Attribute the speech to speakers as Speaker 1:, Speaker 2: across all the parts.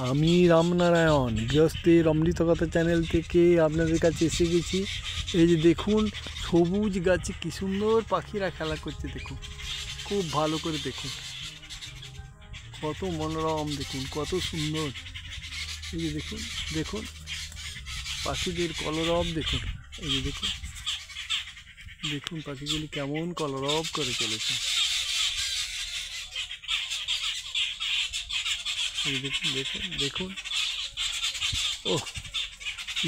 Speaker 1: আমি রামনারায়ণ গৃহস্থের অমৃত কথা চ্যানেল থেকে আপনাদের কাছে এসে গেছি। এই যে দেখুন সবুজ গাছে কি সুন্দর পাখিরা খেলা করছে, দেখুন খুব ভালো করে দেখুন, কত মনোরম, দেখুন কত সুন্দর। এই যে দেখুন দেখুন পাখিদের কলরব দেখুন, এই যে দেখুন দেখুন পাখিগুলি কেমন কলরব করে চলেছে। এই দেখুন দেখুন দেখুন, ওহ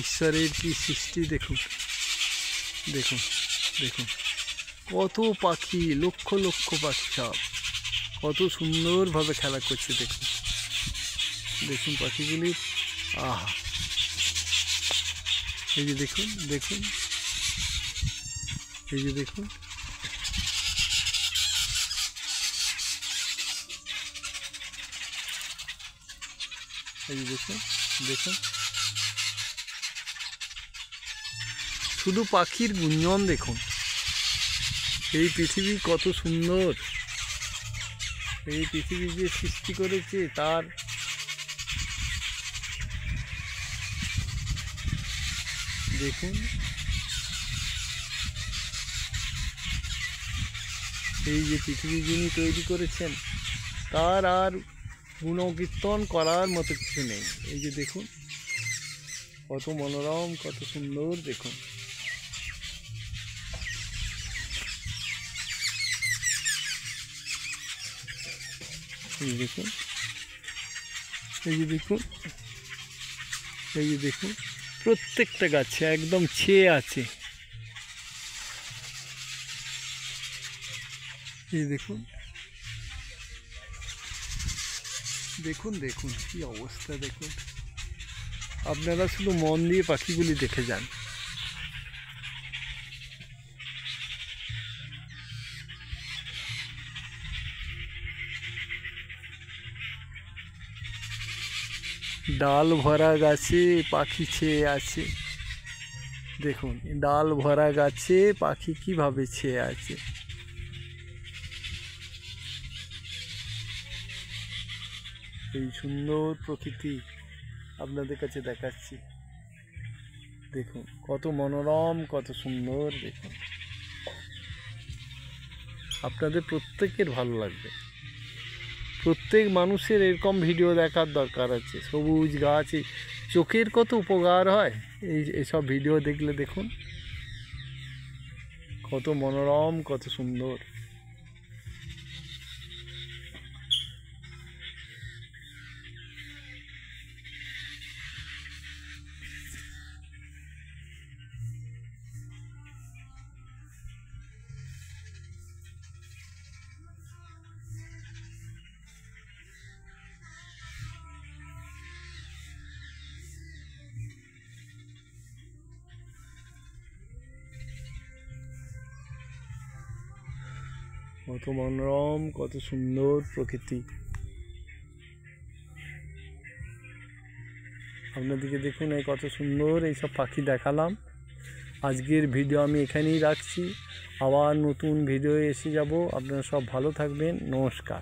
Speaker 1: ঈশ্বরের কি সৃষ্টি, দেখুন দেখুন দেখুন কত পাখি, লক্ষ লক্ষ পাখি সব কত সুন্দরভাবে খেলা করছে, দেখুন দেখুন পাখিগুলি, আহা এই যে দেখুন দেখুন এই যে দেখুন এই যে দেখুন দেখুন শুধু পাখির গুঞ্জন দেখুন। এই পৃথিবী কত সুন্দর, এই পৃথিবী যে সৃষ্টি করেছে তার দেখুন, এই যে পৃথিবী যিনি তৈরি করেছেন তার আর গুণকীর্তন করার মতো কিছু নেই। এই যে দেখুন কত মনোরম, কত সুন্দর, দেখুন এই দেখুন এই যে দেখুন এই যে দেখুন প্রত্যেকটা গাছে একদম ছেয়ে আছে। এই দেখুন দেখুন দেখুন কি অবস্থা, দেখুন আপনারা শুধু মন দিয়ে পাখিগুলি দেখে যান। ডাল ভরা গাছে পাখি ছেয়ে আছে, দেখুন ডাল ভরা গাছে পাখি কিভাবে ছেয়ে আছে। এই সুন্দর প্রকৃতি আপনাদের কাছে দেখাচ্ছি, দেখুন কত মনোরম, কত সুন্দর, দেখুন আপনাদের প্রত্যেকের ভালো লাগবে। প্রত্যেক মানুষের এরকম ভিডিও দেখার দরকার আছে। সবুজ গাছ, চোখের কত উপকার হয় এইসব ভিডিও দেখলে, দেখুন কত মনোরম, কত সুন্দর। কত মনোরম, কত সুন্দর প্রকৃতি। আপনাদেরকে দেখুন এই কত সুন্দর এইসব পাখি দেখালাম। আজকের ভিডিও আমি এখানেই রাখছি, আবার নতুন ভিডিও এসে যাব। আপনারা সব ভালো থাকবেন, নমস্কার।